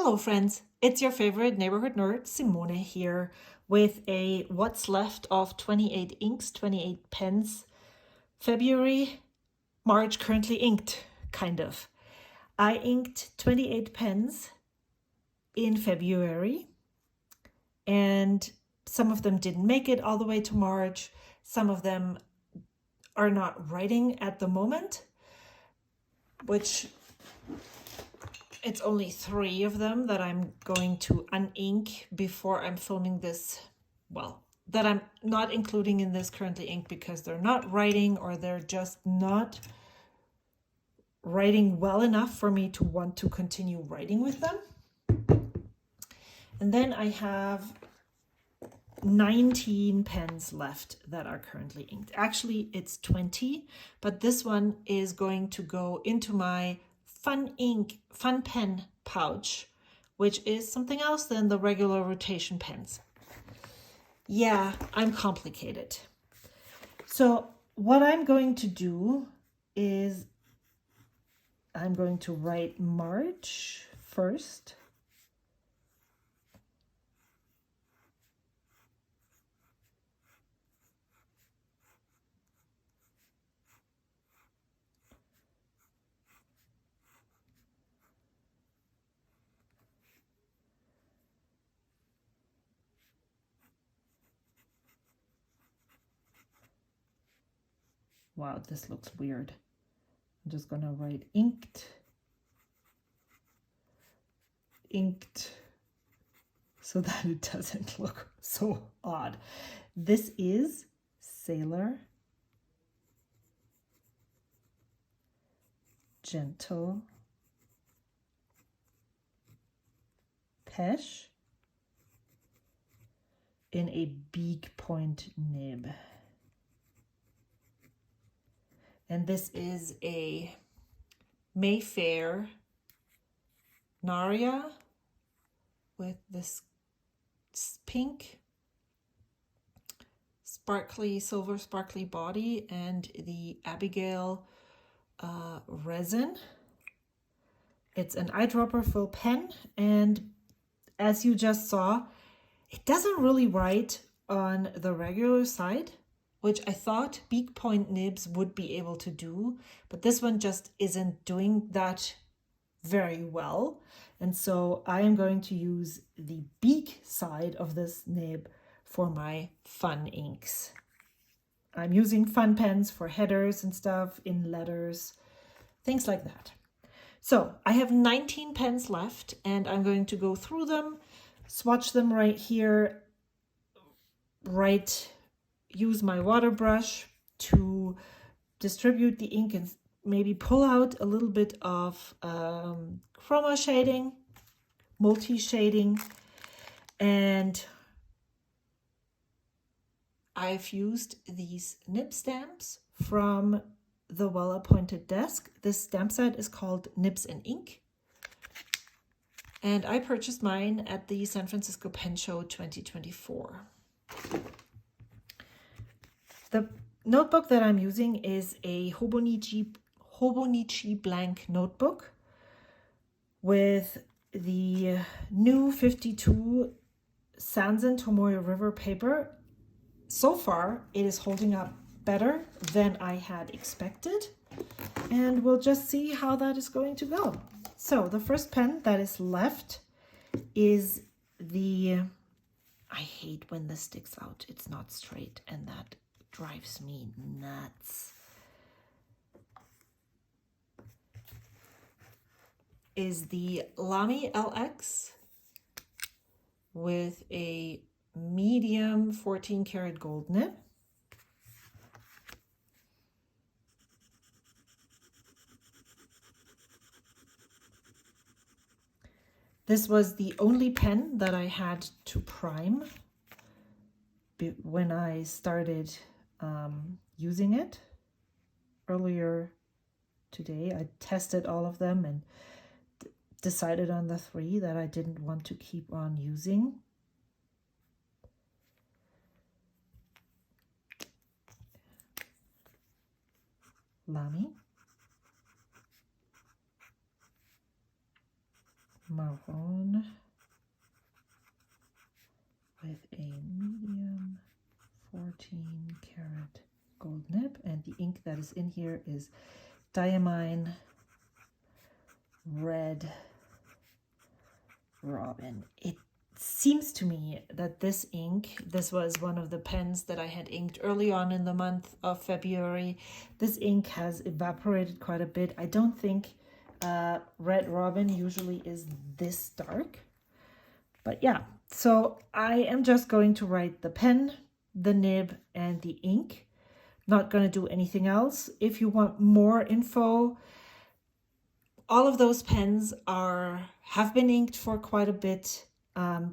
Hello friends, it's your favorite neighborhood nerd, Simone here, with a what's left of 28 inks, 28 pens, February, March currently inked, kind of. I inked 28 pens in February, and some of them didn't make it all the way to March. Some of them are not writing at the moment, which it's only 3 of them that I'm going to unink before I'm filming this. Well, that I'm not including in this currently ink because they're not writing, or they're just not writing well enough for me to want to continue writing with them. And then I have 19 pens left that are currently inked. Actually, it's 20, but this one is going to go into my fun pen pouch, which is something else than the regular rotation pens. Yeah, I'm complicated. So what I'm going to do is I'm going to write March first. Wow, this looks weird. I'm just gonna write inked, so that it doesn't look so odd. This is Sailor, Gentle, Pesh, in a big point nib. And this is a Mayfair Naria with this pink sparkly, silver sparkly body, and the Abigail resin. It's an eyedropper full pen, and as you just saw, it doesn't really write on the regular side, which I thought beak point nibs would be able to do, but this one just isn't doing that very well. And so I am going to use the beak side of this nib for my fun inks. I'm using fun pens for headers and stuff, in letters, things like that. So I have 19 pens left, and I'm going to go through them, swatch them right here, use my water brush to distribute the ink and maybe pull out a little bit of chroma shading, multi-shading. And I've used these nib stamps from the Well-Appointed Desk. This stamp set is called Nibs and Ink, and I purchased mine at the San Francisco Pen Show 2024. The notebook that I'm using is a Hobonichi blank notebook with the new 52 Sanzen Tomoe River paper. So far, it is holding up better than I had expected, and we'll just see how that is going to go. So the first pen that is left is the, I hate when this sticks out, it's not straight, and that drives me nuts, is the Lamy LX with a medium 14 karat gold nib. This was the only pen that I had to prime when I started using it earlier today. I tested all of them and decided on the 3 that I didn't want to keep on using. Lamy. maroon with a medium 14 karat gold nib, and the ink that is in here is Diamine Red Robin. It seems to me that this ink, this was one of the pens that I had inked early on in the month of February. This ink has evaporated quite a bit. I don't think Red Robin usually is this dark. But yeah, so I am just going to write the pen, the nib, and the ink. Not going to do anything else. If you want more info, all of those pens have been inked for quite a bit.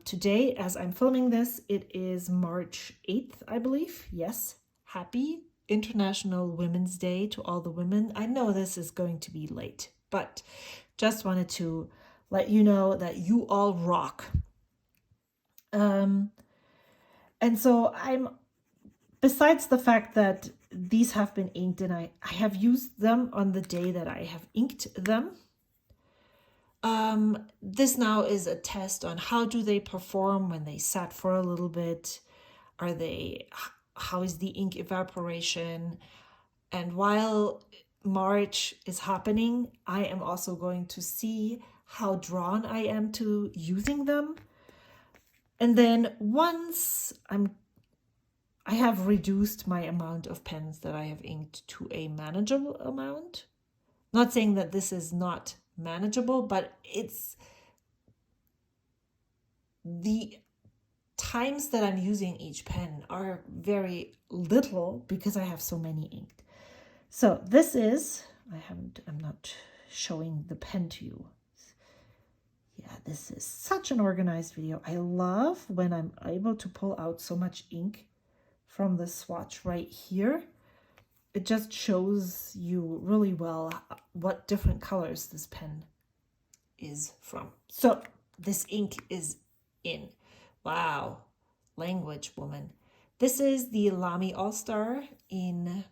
Today, as I'm filming this, it is March 8th, I believe. Yes, happy International Women's Day to all the women. I know this is going to be late, but just wanted to let you know that you all rock. And so besides the fact that these have been inked and I have used them on the day that I have inked them, this now is a test on how do they perform when they sat for a little bit. How is the ink evaporation? And while March is happening, I am also going to see how drawn I am to using them. And then once I have reduced my amount of pens that I have inked to a manageable amount. Not saying that this is not manageable, but it's the times that I'm using each pen are very little because I have so many inked. So this is, I'm not showing the pen to you. Yeah, this is such an organized video. I love when I'm able to pull out so much ink from the swatch right here. It just shows you really well what different colors this pen is from. So this ink is in. Wow, language woman. This is the Lamy All-Star in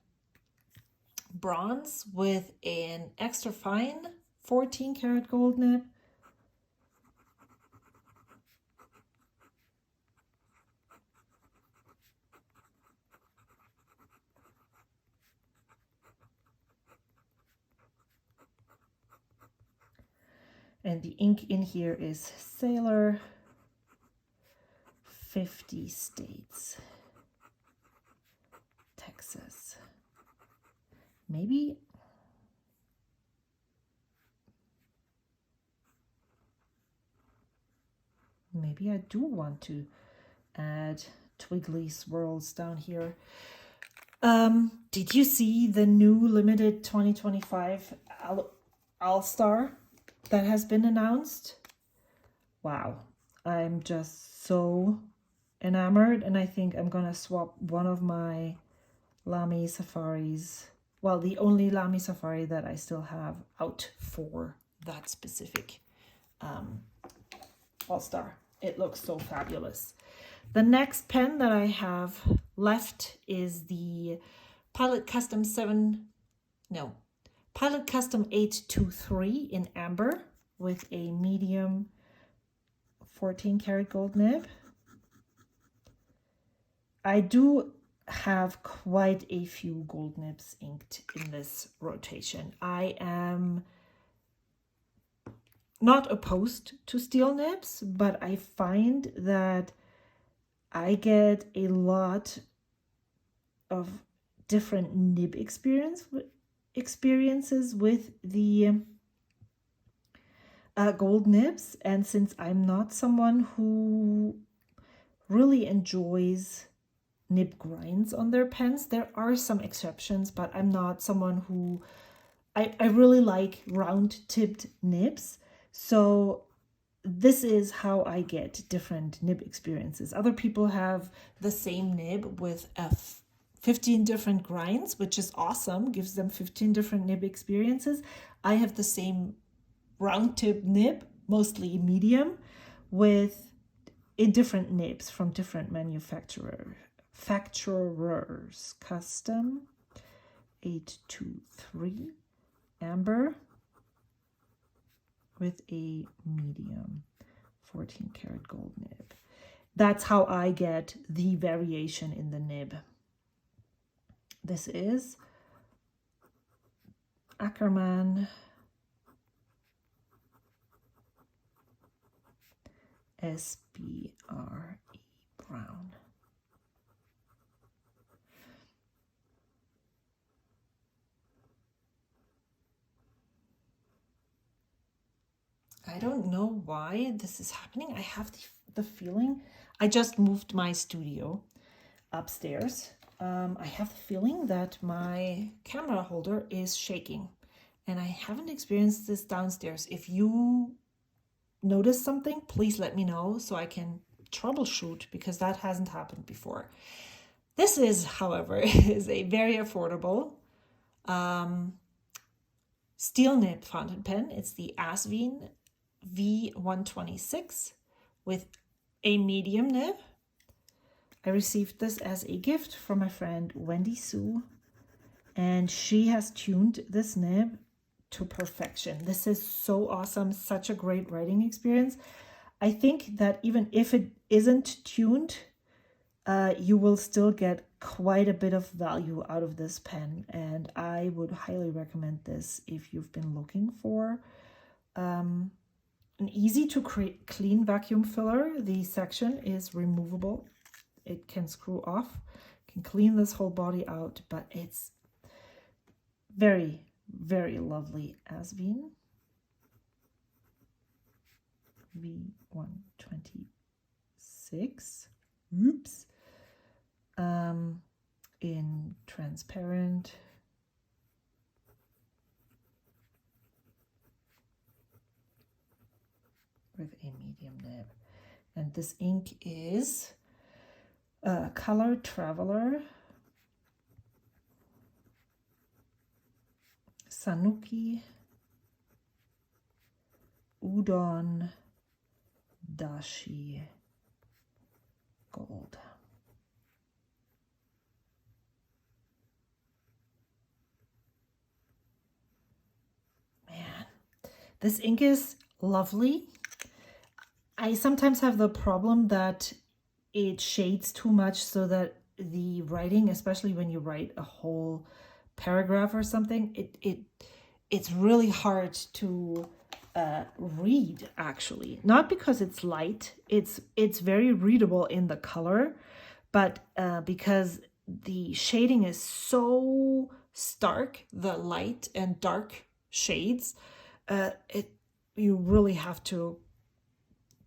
bronze with an extra fine 14 karat gold nib. And the ink in here is Sailor, 50 states, Texas. Maybe I do want to add twiggly swirls down here. Did you see the new limited 2025 All-Star that has been announced? Wow, I'm just so enamored, and I think I'm gonna swap one of my Lamy safaris, well, the only Lamy safari that I still have out for that specific All-Star. It looks so fabulous. The next pen that I have left is the Pilot Custom 823 in amber with a medium 14 karat gold nib. I do have quite a few gold nibs inked in this rotation. I am not opposed to steel nibs, but I find that I get a lot of different nib experiences with the gold nibs, and since I'm not someone who really enjoys nib grinds on their pens, there are some exceptions, but I'm not someone who I really like round tipped nibs. So this is how I get different nib experiences. Other people have the same nib with 15 different grinds, which is awesome, gives them 15 different nib experiences. I have the same round tip nib, mostly medium, with different nibs from different manufacturers. Custom 823 amber with a medium 14 karat gold nib. That's how I get the variation in the nib. This is Ackerman SBRE Brown. I don't know why this is happening. I have the feeling, I just moved my studio upstairs. I have the feeling that my camera holder is shaking, and I haven't experienced this downstairs. If you notice something, please let me know so I can troubleshoot, because that hasn't happened before. This is, however, is a very affordable steel nib fountain pen. It's the Asvine V126 with a medium nib. I received this as a gift from my friend Wendy Sue, and she has tuned this nib to perfection. This is so awesome, such a great writing experience. I think that even if it isn't tuned, you will still get quite a bit of value out of this pen, and I would highly recommend this if you've been looking for an easy to clean vacuum filler. The section is removable. It can screw off, can clean this whole body out, but it's very, very lovely Asvine V126. Oops. In transparent. With a medium nib. And this ink is Color Traveler, Sanuki, Udon, Dashi, Gold. Man, this ink is lovely. I sometimes have the problem that it shades too much, so that the writing, especially when you write a whole paragraph or something, it's really hard to read, actually. Not because it's light, it's very readable in the color, but because the shading is so stark, the light and dark shades, you really have to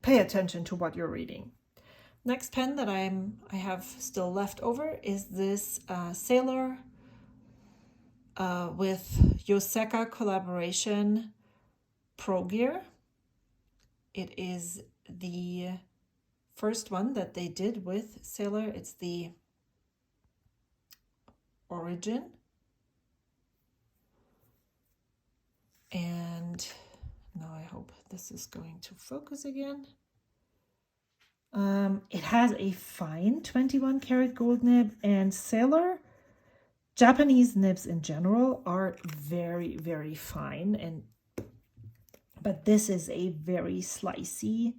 pay attention to what you're reading. Next pen that I have still left over is this Sailor with Yoseka collaboration Pro Gear. It is the first one that they did with Sailor. It's the Origin. And now I hope this is going to focus again. It has a fine 21 karat gold nib, and Sailor, Japanese nibs in general are very, very fine, but this is a very slicey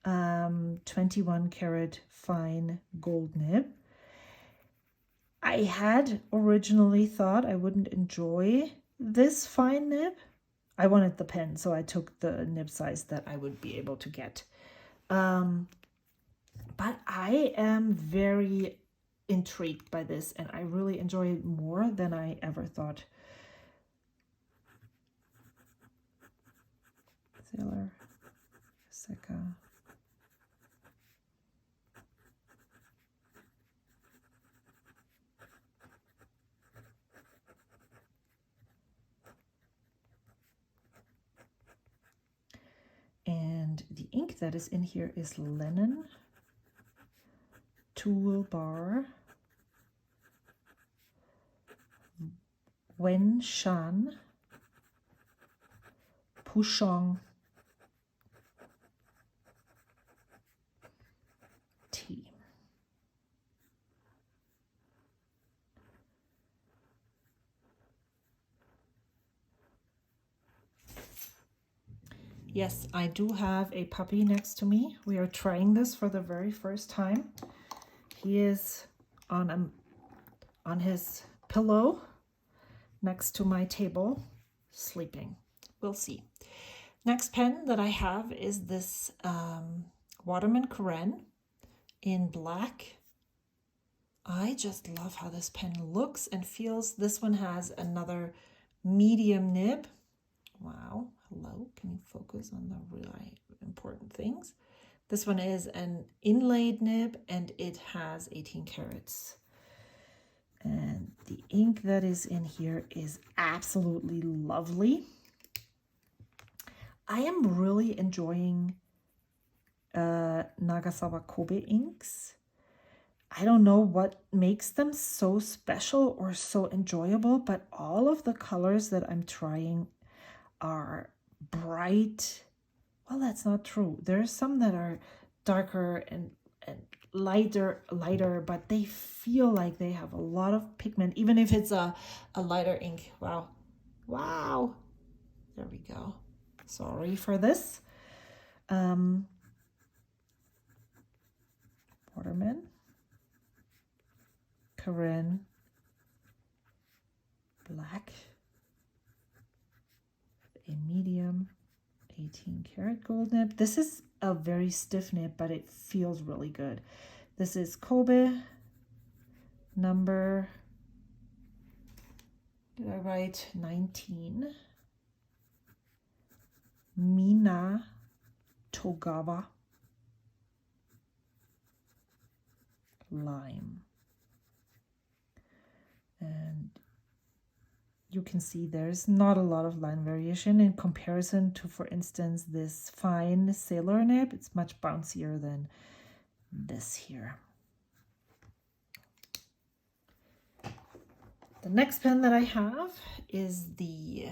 21 karat fine gold nib. I had originally thought I wouldn't enjoy this fine nib. I wanted the pen, so I took the nib size that I would be able to get. But I am very intrigued by this, and I really enjoy it more than I ever thought. Sailor, Yoseka. And the ink that is in here is Linen, Toolbar, Wen Shan, Pushong Tea. Yes, I do have a puppy next to me. We are trying this for the very first time. He is on his pillow next to my table, sleeping. We'll see. Next pen that I have is this Waterman and Kobe in black. I just love how this pen looks and feels. This one has another medium nib. Wow, hello, can you focus on the really important things? This one is an inlaid nib and it has 18 carats. And the ink that is in here is absolutely lovely. I am really enjoying Nagasawa Kobe inks. I don't know what makes them so special or so enjoyable, but all of the colors that I'm trying are bright. Well, that's not true. There's some that are darker and lighter, but they feel like they have a lot of pigment, even if it's a lighter ink. Wow. There we go. Sorry for this. Waterman, Kobe, black, a medium 18 karat gold nib. This is a very stiff nib, but it feels really good. This is Kobe number, did I write 19? Mina Togawa lime. And you can see there's not a lot of line variation in comparison to, for instance, this fine Sailor nib. It's much bouncier than this here. The next pen that I have is the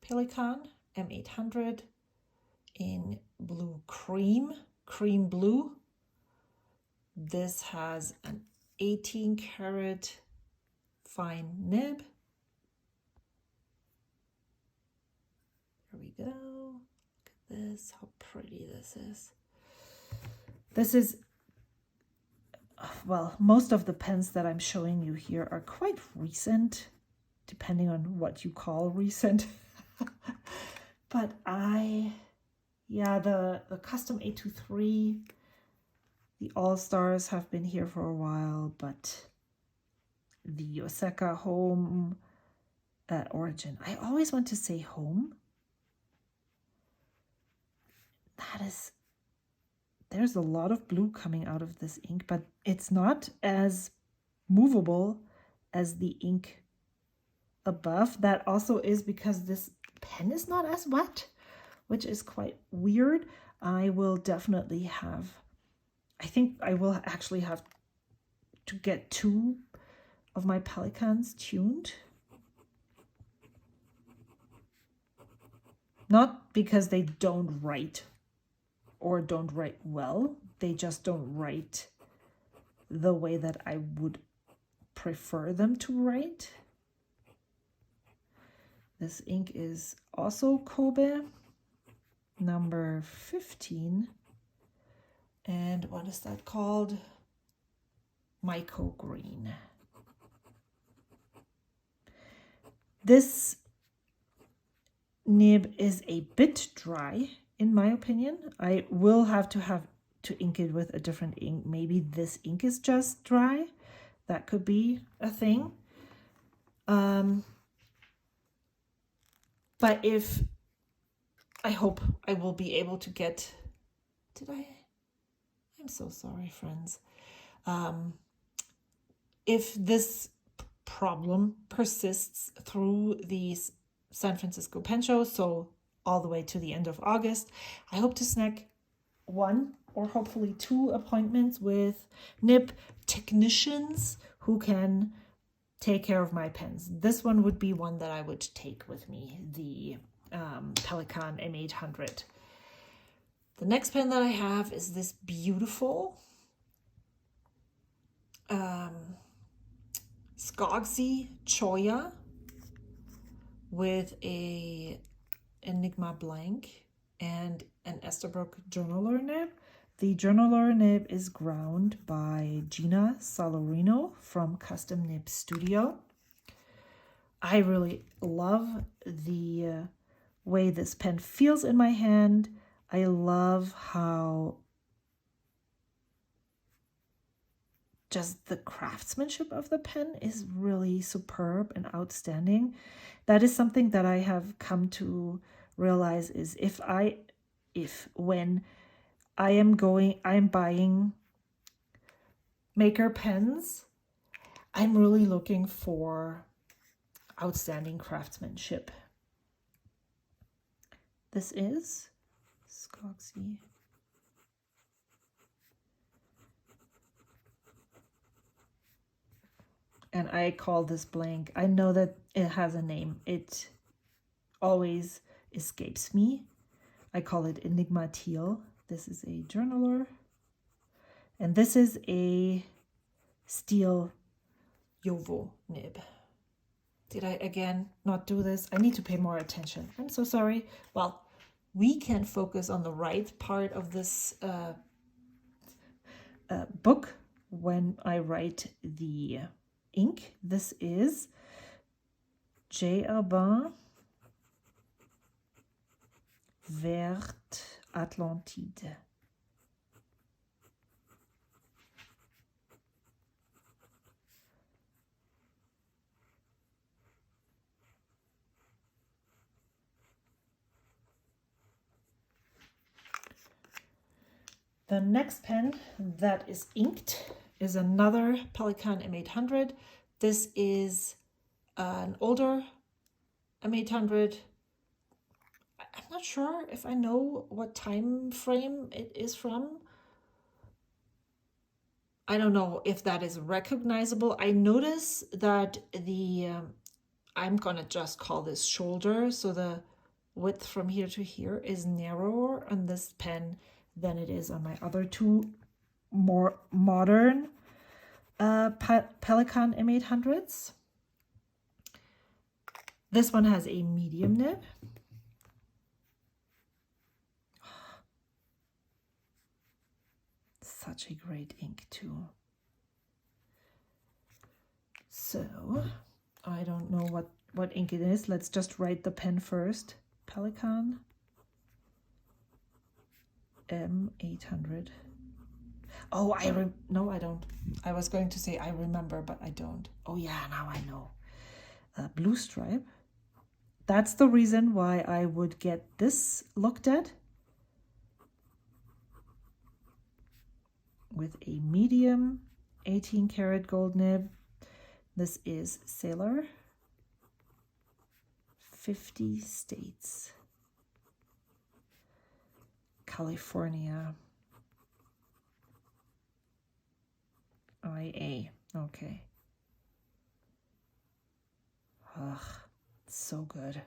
Pelikan M800 in blue cream blue. This has an 18 karat fine nib. There we go. Look at this, how pretty this is. This is, well, most of the pens that I'm showing you here are quite recent, depending on what you call recent. But the custom 823, the All-Stars have been here for a while, but the Osaka home origin, I always want to say home. There's a lot of blue coming out of this ink, but it's not as movable as the ink above. That also is because this pen is not as wet, which is quite weird. I will definitely have, I think I will actually have to get 2 of my Pelikans tuned. Not because they don't write or don't write well, they just don't write the way that I would prefer them to write. This ink is also Kobe, number 15. And what is that called? Myco Green. This nib is a bit dry, in my opinion. I will have to ink it with a different ink. Maybe this ink is just dry. That could be a thing. But I hope I will be able to get, I'm so sorry, friends. If this problem persists through the San Francisco Pen Show, so all the way to the end of August, I hope to snag 1 or hopefully 2 appointments with nib technicians who can take care of my pens. This one would be one that I would take with me, the Pelikan M800. The next pen that I have is this beautiful Skogsy Choya with a Enigma blank and an Esterbrook journaler nib. The journaler nib is ground by Gina Salarino from Custom Nib Studio. I really love the way this pen feels in my hand. I love how just the craftsmanship of the pen is really superb and outstanding. That is something that I have come to realize is when I'm buying maker pens, I'm really looking for outstanding craftsmanship. This is Skogsy. And I call this blank. I know that it has a name. It always escapes me. I call it Enigma Teal. This is a journaler. And this is a steel Jowo nib. Did I again not do this? I need to pay more attention. I'm so sorry. Well, we can focus on the right part of this book when I write the ink. This is J. Albin Vert Atlantide. The next pen that is inked is another Pelikan M800. This is an older M800. I'm not sure if I know what time frame it is from. I don't know if that is recognizable. I notice that the, I'm gonna just call this shoulder, so the width from here to here is narrower on this pen than it is on my other two more modern Pelikan M800s. This one has a medium nib. Such a great ink too. So I don't know what ink it is. Let's just write the pen first. Pelikan M800. Oh, no, I don't. I was going to say I remember, but I don't. Oh yeah, now I know. Blue stripe. That's the reason why I would get this looked at. With a medium 18 karat gold nib. This is Sailor. 50 states. California. IA. Okay. Ugh, so good.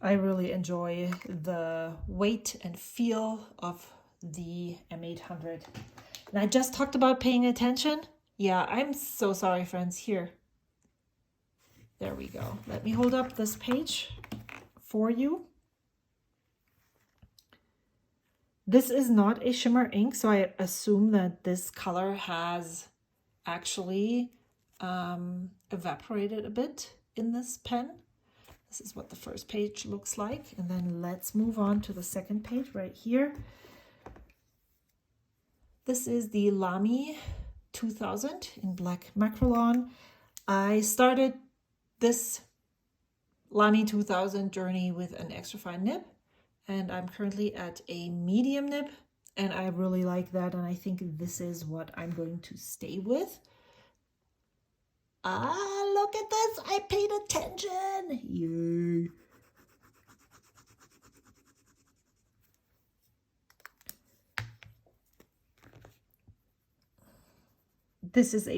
I really enjoy the weight and feel of the M800. And I just talked about paying attention. Yeah, I'm so sorry, friends. Here. There we go. Let me hold up this page for you. This is not a shimmer ink, so I assume that this color has actually evaporated a bit in this pen. This is what the first page looks like. And then let's move on to the second page right here. This is the Lamy 2000 in black Macrolon. I started this Lamy 2000 journey with an extra fine nib, and I'm currently at a medium nib, and I really like that, and I think this is what I'm going to stay with. Ah, look at this! I paid attention! Yay! This is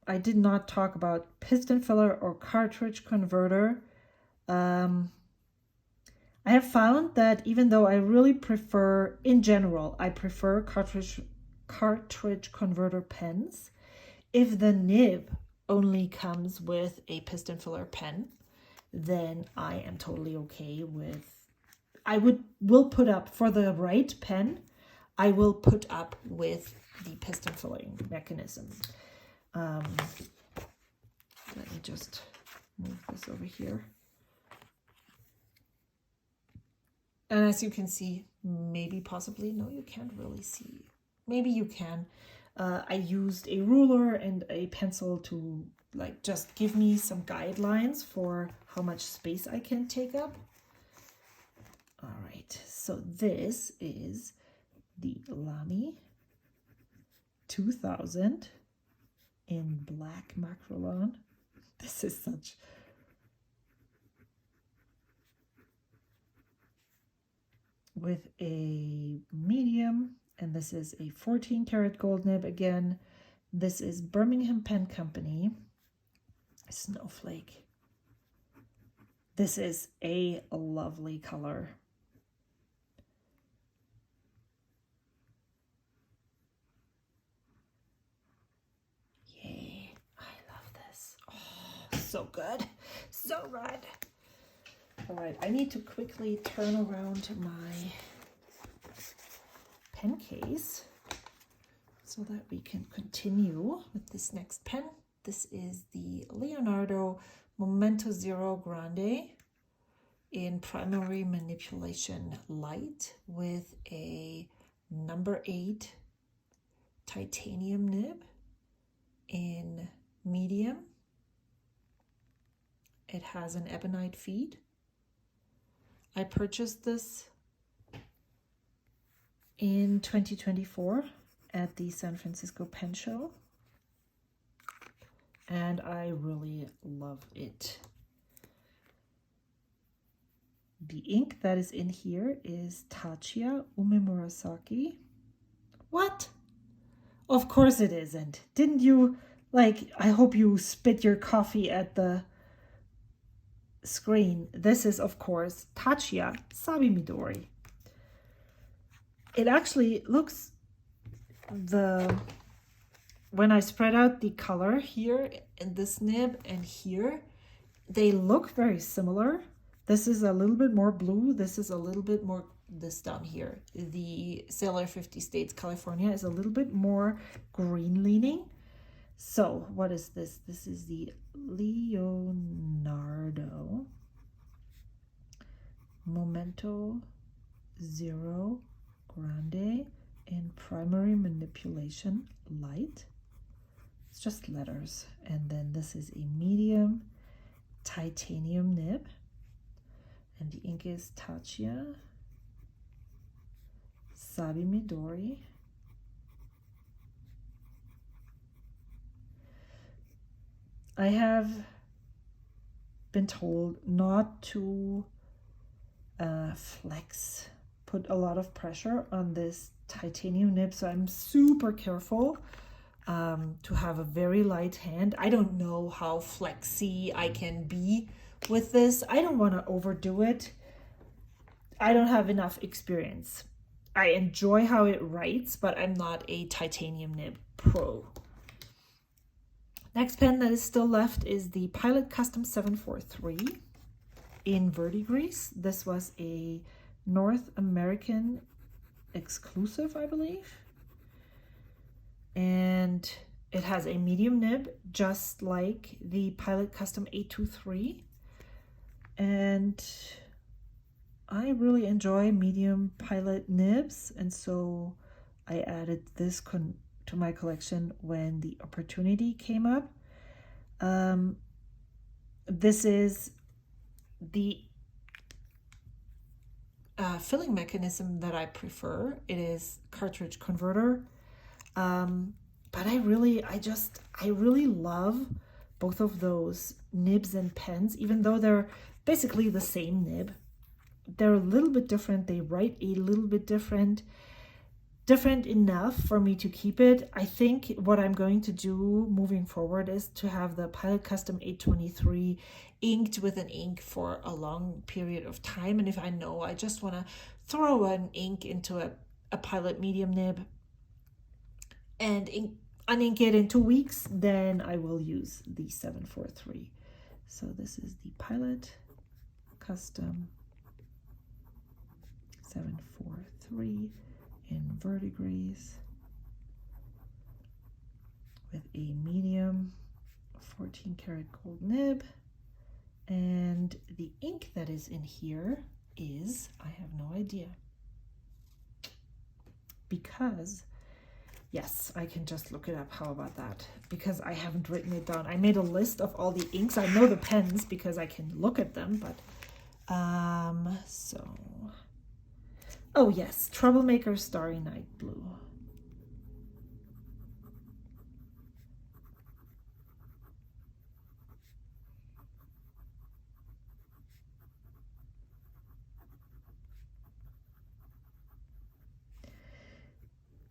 I did not talk about piston filler or cartridge converter. I have found that even though I really prefer, in general, I prefer cartridge converter pens, if the nib only comes with a piston filler pen, then I am totally okay with will put up for the right pen. I will put up with the piston filling mechanism. Let me just move this over here. And as you can see, maybe possibly, no, you can't really see. Maybe you can. I used a ruler and a pencil to like just give me some guidelines for how much space I can take up. All right, so this is the Lamy 2000 in black Macrolon. This is such... with a medium, and this is a 14 karat gold nib. Again, this is Birmingham Pen Company. Snowflake. This is a lovely color. Yay, I love this. Oh, so good, so good. All right, I need to quickly turn around my pen case so that we can continue with this next pen. This is the Leonardo Momento Zero Grande in primary manipulation light with a number 8 titanium nib in medium. It has an ebonite feed. I purchased this in 2024 at the San Francisco Pen Show, and I really love it. The ink that is in here is Tachia Umemurasaki. What? Of course it isn't. Didn't you, like, I hope you spit your coffee at the screen. This is, of course, Tachia Sabi Midori. It actually looks, when I spread out the color here in this nib and here, they look very similar. This is a little bit more blue. This is a little bit more, this down here. The Sailor 50 States California is a little bit more green leaning. So what is this? This is the Leonardo Momento Zero Grande in primary manipulation light. It's just letters. And then this is a medium titanium nib. And the ink is Tachia Sabi Midori. I have been told not to put a lot of pressure on this titanium nib, so I'm super careful to have a very light hand. I don't know how flexy I can be with this. I don't want to overdo it. I don't have enough experience. I enjoy how it writes, but I'm not a titanium nib pro. Next pen that is still left is the Pilot Custom 743 in verdigris. This was a North American exclusive, I believe. And it has a medium nib, just like the Pilot Custom 823. And I really enjoy medium Pilot nibs, and so I added this to my collection when the opportunity came up. This is the filling mechanism that I prefer. It is cartridge converter, but I really love both of those nibs and pens, even though they're basically the same nib. They're a little bit different. They write a little bit different enough for me to keep it. I think what I'm going to do moving forward is to have the Pilot Custom 823 inked with an ink for a long period of time. And if I know I just want to throw an ink into a Pilot medium nib and unink it in 2 weeks, then I will use the 743. So this is the Pilot Custom 743 in verdigris with a medium 14 karat gold nib. And the ink that is in here is, I have no idea. Because, yes, I can just look it up. How about that? Because I haven't written it down. I made a list of all the inks. I know the pens because I can look at them, but, oh yes, Troublemaker Starry Night Blue.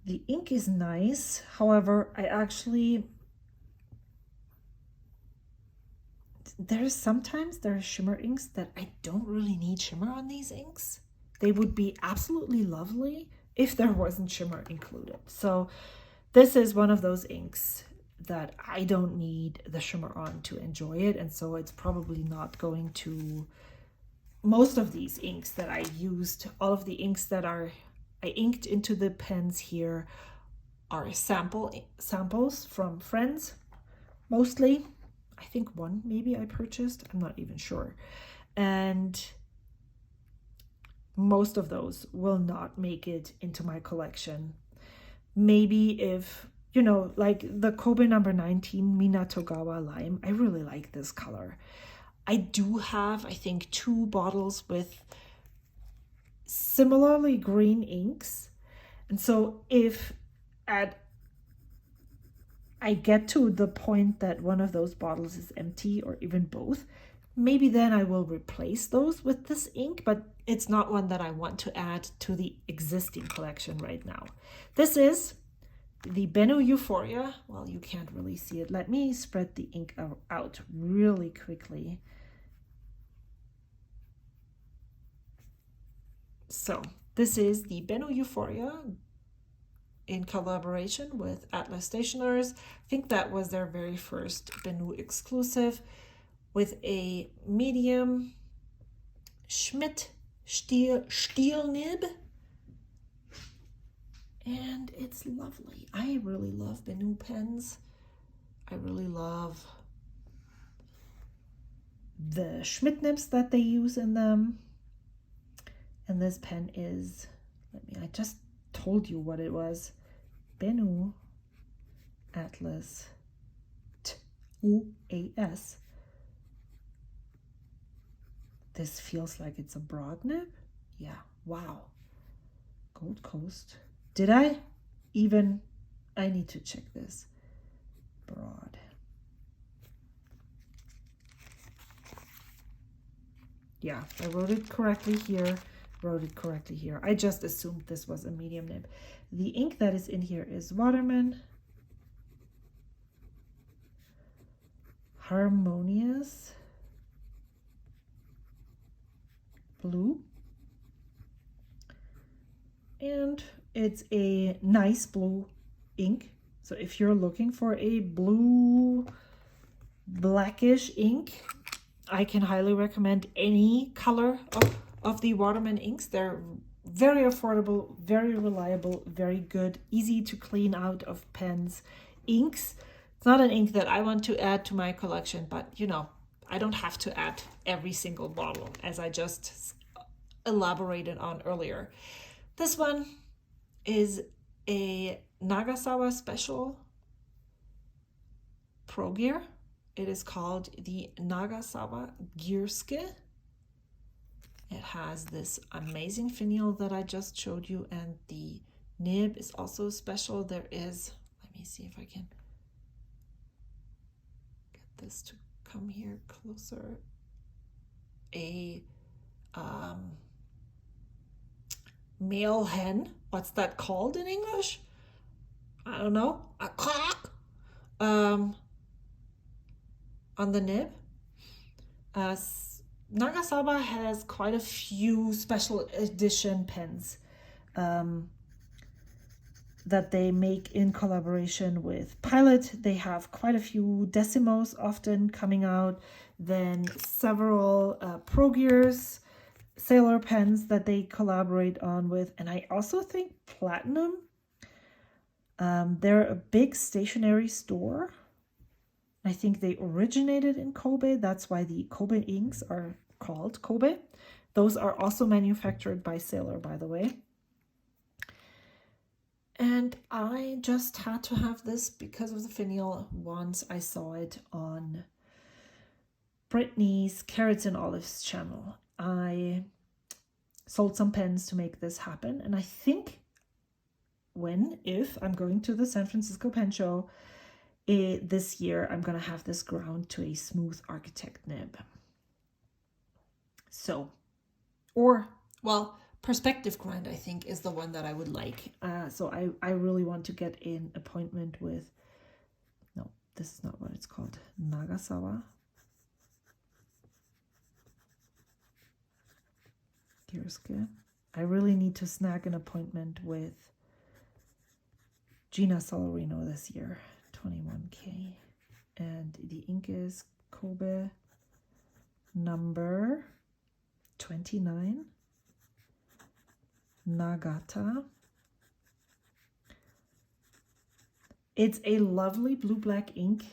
The ink is nice. However, sometimes there are shimmer inks that I don't really need shimmer on these inks. They would be absolutely lovely if there wasn't shimmer included. So this is one of those inks that I don't need the shimmer on to enjoy it. And so it's probably not going to, most of these inks that I used, all of the inks that I inked into the pens here are samples from friends, mostly. I think one maybe I purchased, I'm not even sure. And most of those will not make it into my collection. Maybe if, you know, like the Kobe number 19 Minatogawa Lime, I really like this color. I do have, I think, 2 bottles with similarly green inks, and so if I get to the point that one of those bottles is empty, or even both, maybe then I will replace those with this ink, but it's not one that I want to add to the existing collection right now. This is the Benu Euphoria. Well, you can't really see it. Let me spread the ink out really quickly. So this is the Benu Euphoria in collaboration with Atlas Stationers. I think that was their very first Benu exclusive, with a medium Schmidt steel nib. And it's lovely. I really love Benu pens. I really love the Schmidt nibs that they use in them. And this pen is, I just told you what it was. Benu Atlas TUAS. This feels like it's a broad nib. Yeah, wow. Gold Coast. Did I need to check this. Broad. Yeah, I wrote it correctly here. I just assumed this was a medium nib. The ink that is in here is Waterman Harmonious Blue. And it's a nice blue ink. So if you're looking for a blue, blackish ink, I can highly recommend any color of the Waterman inks. They're very affordable, very reliable, very good, easy to clean out of pens inks. It's not an ink that I want to add to my collection, but you know, I don't have to add every single bottle, as I just elaborated on earlier. This one is a Nagasawa Special Pro Gear. It is called the Nagasawa Gearske. It has this amazing finial that I just showed you, and the nib is also special. There is, let me see if I can get this to come here closer, a male hen. What's that called in English? I don't know. A cock on the nib. Nagasawa has quite a few special edition pens that they make in collaboration with Pilot. They have quite a few Decimos often coming out, then several Pro Gears, Sailor pens that they collaborate on with, and I also think Platinum. They're a big stationery store. I think they originated in Kobe. That's why the Kobe inks are called Kobe. Those are also manufactured by Sailor, by the way. And I just had to have this because of the finial once I saw it on Brittany's Carrots and Olives channel. I sold some pens to make this happen, and I think if I'm going to the San Francisco Pen Show this year, I'm going to have this ground to a smooth architect nib. So, perspective grind, I think, is the one that I would like. So I really want to get an appointment with, no, this is not what it's called, Nagasawa. Kirske. I really need to snag an appointment with Gina Solarino this year, 21K. And the ink is Kobe number 29. Nagata. It's a lovely blue-black ink.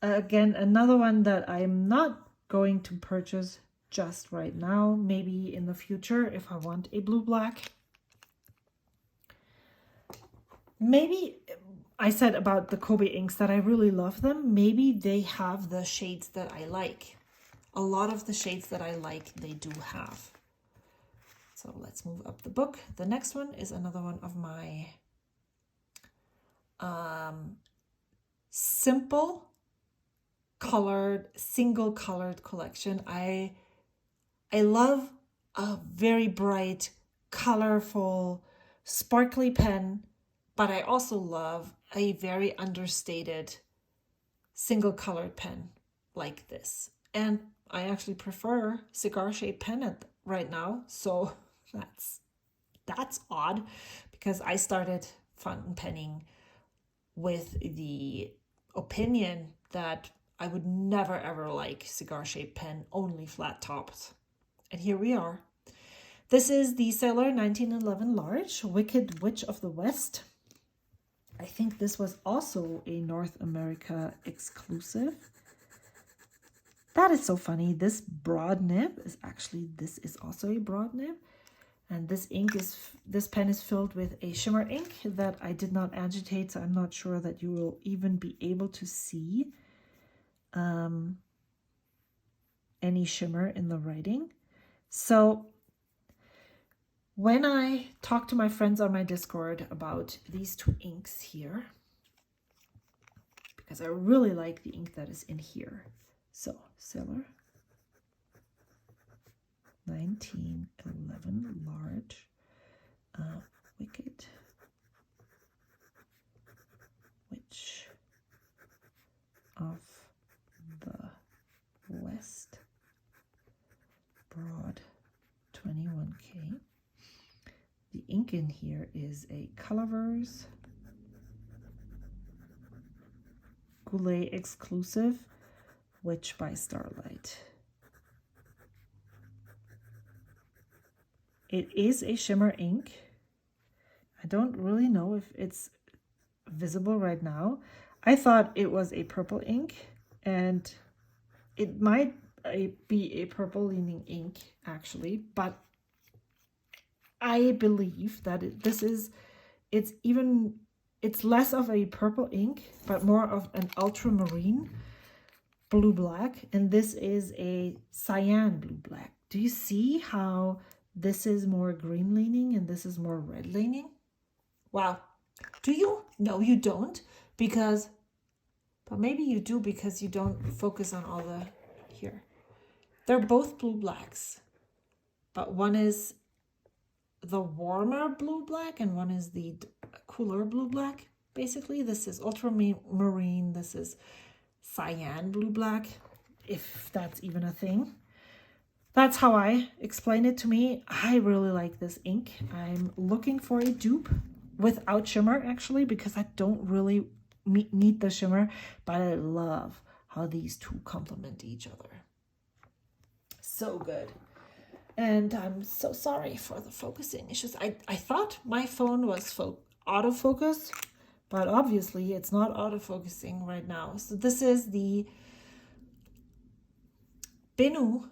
Again, another one that I'm not going to purchase just right now. Maybe in the future if I want a blue-black. Maybe I said about the Kobe inks that I really love them. Maybe they have the shades that I like. A lot of the shades that I like, they do have. So let's move up the book. The next one is another one of my simple colored, single colored collection. I love a very bright, colorful, sparkly pen, but I also love a very understated single colored pen like this. And I actually prefer cigar-shaped pen right now, so that's odd, because I started fountain penning with the opinion that I would never ever like cigar-shaped pen, only flat tops. And here we are. This is the Sailor 1911 Large, Wicked Witch of the West. I think this was also a North America exclusive. That is so funny. This broad nib is actually, this is also a broad nib. And this pen is filled with a shimmer ink that I did not agitate, so I'm not sure that you will even be able to see any shimmer in the writing. So when I talk to my friends on my Discord about these two inks here, because I really like the ink that is in here. So Sailor 1911 Large, Wicked Witch of the West, broad 21K. The ink in here is a Colorverse Goulet exclusive, Witch by Starlight. It is a shimmer ink. I don't really know if it's visible right now. I thought it was a purple ink, and it might be a purple leaning ink actually, but I believe that it's less of a purple ink, but more of an ultramarine blue-black, and this is a cyan blue-black. Do you see how this is more green leaning and this is more red leaning? Wow. Do you? No, you don't, but maybe you do because you don't focus on all the here. They're both blue-blacks, but one is the warmer blue-black and one is the cooler blue-black. Basically, this is ultramarine, this is cyan blue-black, if that's even a thing. That's how I explain it to me. I really like this ink. I'm looking for a dupe without shimmer, actually, because I don't really need the shimmer, but I love how these two complement each other. so good. And I'm so sorry for the focusing issues. I thought my phone was autofocus, but obviously it's not autofocusing right now. So this is the Benu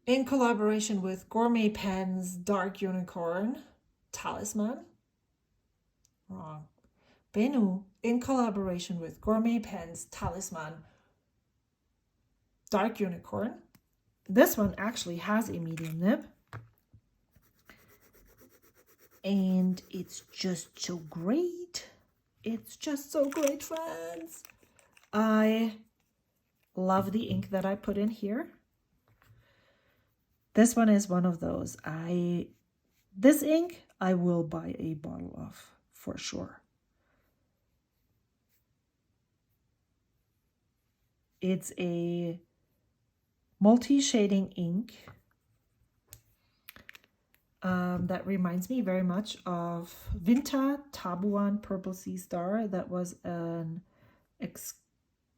in collaboration with Gourmet Pens Dark Unicorn Talisman. Wrong. Benu in collaboration with Gourmet Pens Talisman Dark Unicorn. This one actually has a medium nib. And it's just so great. It's just so great, friends. I love the ink that I put in here. This one is one of those. This ink I will buy a bottle of for sure. It's a multi-shading ink that reminds me very much of Vinta Tabuan Purple Sea Star. That was an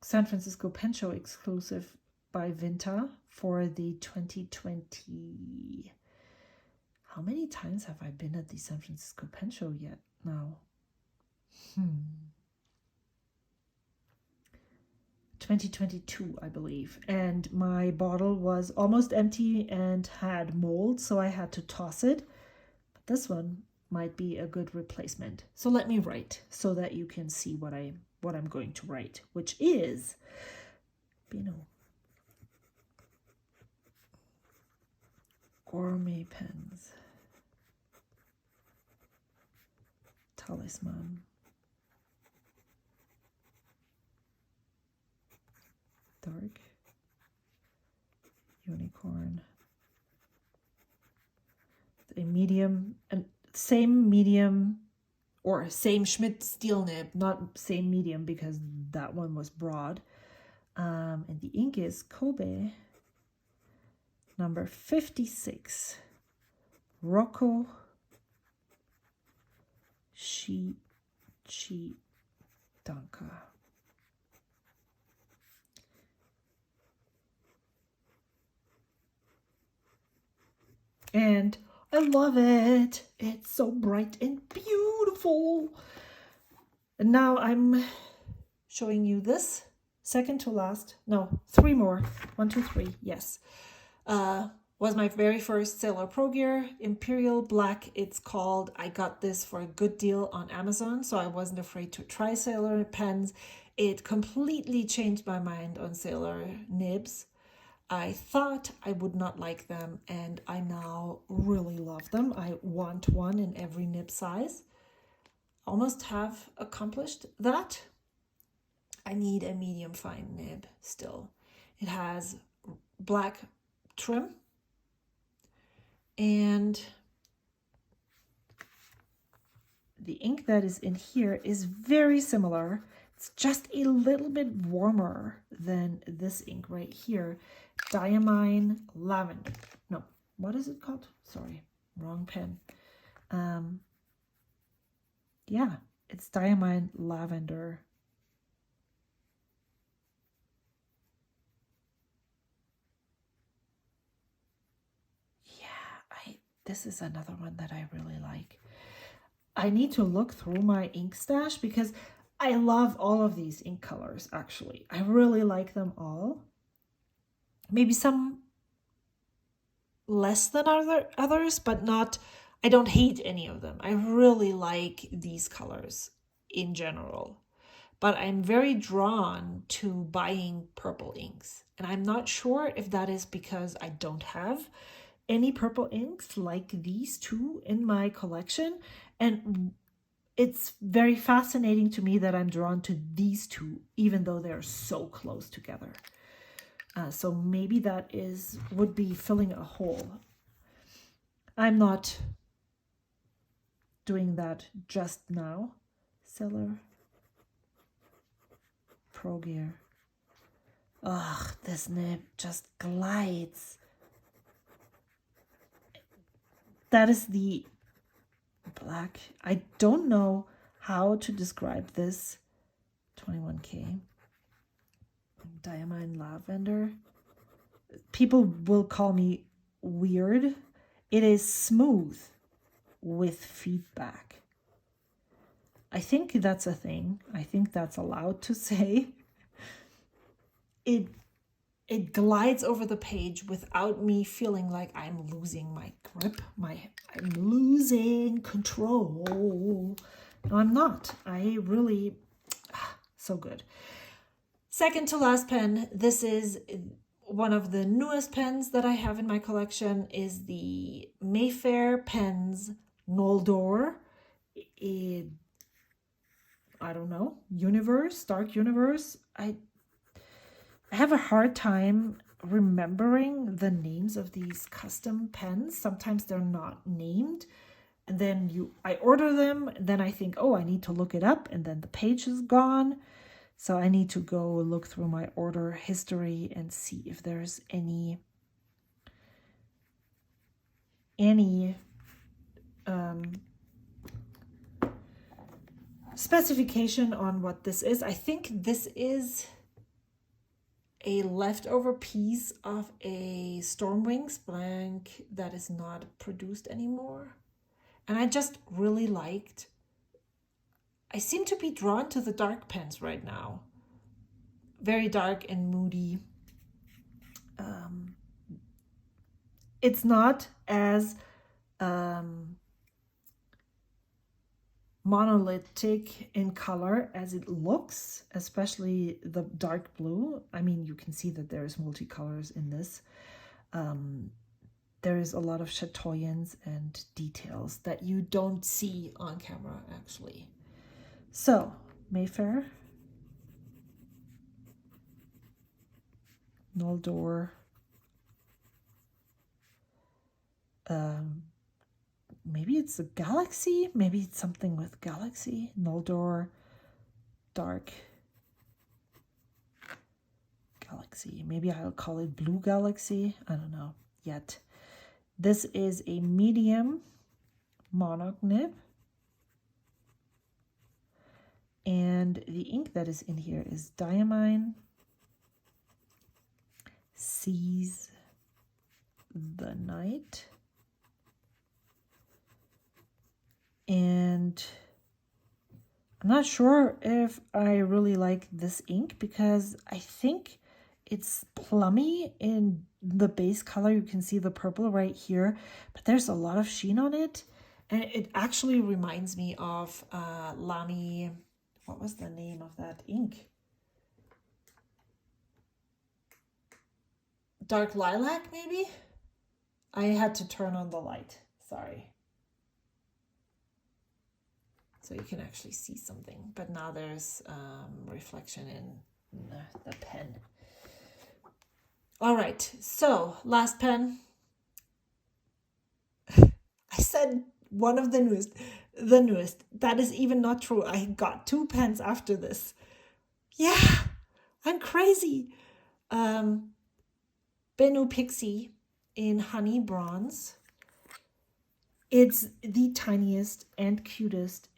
San Francisco Pen Show exclusive by Vinta for the 2020. How many times have I been at the San Francisco Pen Show yet now? 2022, I believe. And my bottle was almost empty and had mold, so I had to toss it. But this one might be a good replacement. So let me write so that you can see what I'm going to write, which is Benu Gourmet Pens Talisman Dark Unicorn, a medium, and same medium or same Schmidt steel nib, not same medium because that one was broad. And the ink is Kobe number 56, Rocco Danka. And I love it. It's so bright and beautiful. And now I'm showing you this second to last. No, three more. 1, 2, 3. Yes. Was my very first Sailor Pro Gear. Imperial Black, it's called. I got this for a good deal on Amazon, so I wasn't afraid to try Sailor pens. It completely changed my mind on Sailor nibs. I thought I would not like them, and I now really love them. I want one in every nib size. Almost have accomplished that. I need a medium fine nib still. It has black trim, and the ink that is in here is very similar. It's just a little bit warmer than this ink right here. Diamine Lavender. No, what is it called? Sorry, wrong pen. Yeah, it's Diamine Lavender. Yeah, this is another one that I really like. I need to look through my ink stash because I love all of these ink colors, actually. I really like them all. Maybe some less than others, but not, I don't hate any of them. I really like these colors in general. But I'm very drawn to buying purple inks. And I'm not sure if that is because I don't have any purple inks like these two in my collection. And it's very fascinating to me that I'm drawn to these two, even though they're so close together. So maybe that would be filling a hole. I'm not doing that just now. Sailor Pro Gear. Ugh, this nib just glides. That is the black. I don't know how to describe this. 21K. Diamine Lavender. people will call me weird. It is smooth with feedback. I think that's a thing. I think that's allowed to say. It glides over the page without me feeling like I'm losing my grip. I'm losing control. No, I'm not. I really, so good. Second to last pen. This is one of the newest pens that I have in my collection, is the Mayfair Pens Noldor. I don't know, universe, dark universe. I have a hard time remembering the names of these custom pens. Sometimes they're not named. And then I order them, and then I think, oh, I need to look it up, and then the page is gone. So I need to go look through my order history and see if there's any specification on what this is. I think this is a leftover piece of a Stormwings blank that is not produced anymore. And I just really liked, I seem to be drawn to the dark pens right now. Very dark and moody. It's not as monolithic in color as it looks, especially the dark blue. I mean, you can see that there's multicolors in this. There is a lot of chatoyance and details that you don't see on camera, actually. So, Mayfair, Noldor, maybe it's a galaxy, maybe it's something with galaxy. Noldor, dark galaxy. Maybe I'll call it blue galaxy. I don't know yet. This is a medium monarch nib. And the ink that is in here is Diamine, Seize the Night. And I'm not sure if I really like this ink because I think it's plummy in the base color. You can see the purple right here, but there's a lot of sheen on it. And it actually reminds me of Lamy. What was the name of that ink? Dark Lilac, maybe? I had to turn on the light. Sorry. So you can actually see something. But now there's reflection in the pen. All right. So last pen. I said one of the newest. The newest. That is even not true. I got 2 pens after this. Yeah, I'm crazy. Benu Pixie in Honey Bronze. It's the tiniest and cutest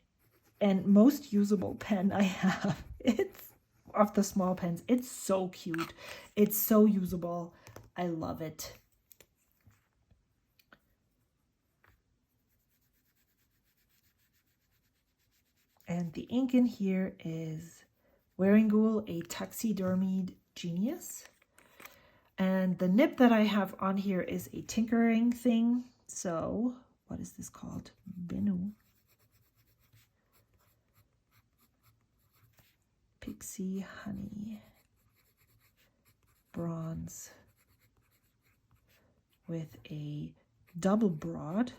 and most usable pen I have. It's of the small pens. It's so cute. It's so usable. I love it. And the ink in here is Wearingool, a taxidermied genius. And the nib that I have on here is a tinkering thing. So, what is this called? Benu. Pixie Honey. Bronze. With a double broad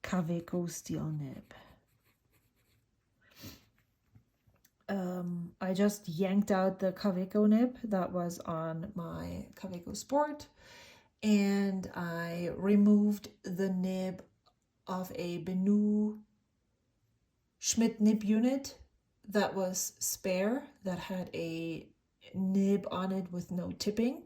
Kaweco steel nib. I just yanked out the Kaweco nib that was on my Kaweco Sport, and I removed the nib of a Benu Schmidt nib unit that was spare, that had a nib on it with no tipping.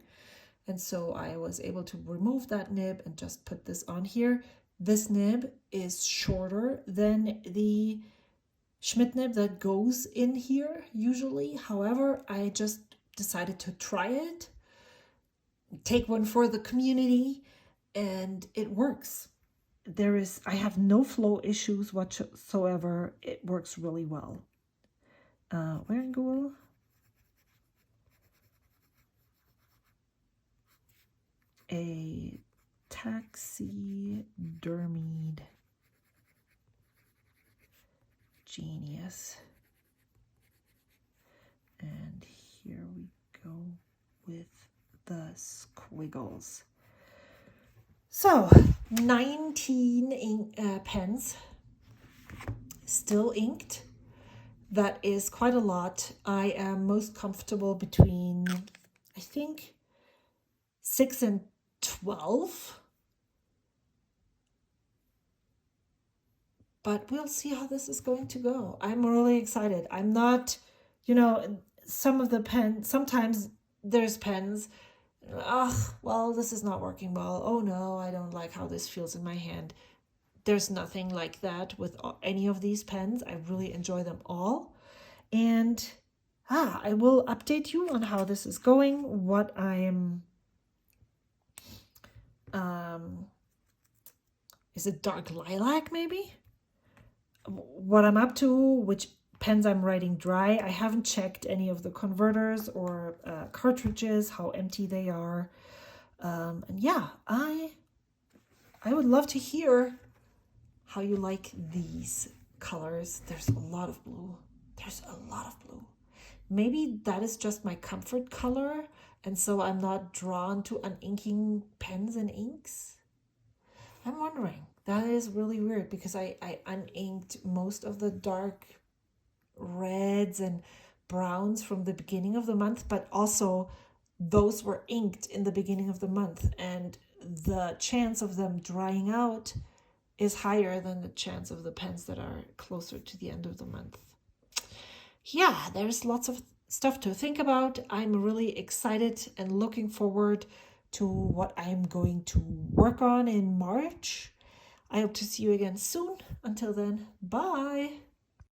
And so I was able to remove that nib and just put this on here. This nib is shorter than the Schmidt nib that goes in here usually. However, I just decided to try it take one for the community, and it works. I have no flow issues whatsoever. It works really well. Where in Google? A taxidermied genius. And here we go with the squiggles. So 19 pens, still inked. That is quite a lot. I am most comfortable between, I think, 6 and 12. But we'll see how this is going to go. I'm really excited. I'm not, some of the pens, sometimes there's pens, well, this is not working well. Oh no, I don't like how this feels in my hand. There's nothing like that with any of these pens. I really enjoy them all. And I will update you on how this is going, what I'm, is it dark lilac maybe? What I'm up to, which pens I'm writing dry. I haven't checked any of the converters or cartridges, how empty they are. And yeah, I would love to hear how you like these colors. There's a lot of blue. There's a lot of blue. Maybe that is just my comfort color, and so I'm not drawn to uninking pens and inks. I'm wondering. That is really weird because I uninked most of the dark reds and browns from the beginning of the month, but also those were inked in the beginning of the month, and the chance of them drying out is higher than the chance of the pens that are closer to the end of the month. Yeah, there's lots of stuff to think about. I'm really excited and looking forward to what I'm going to work on in March. I hope to see you again soon. Until then, bye.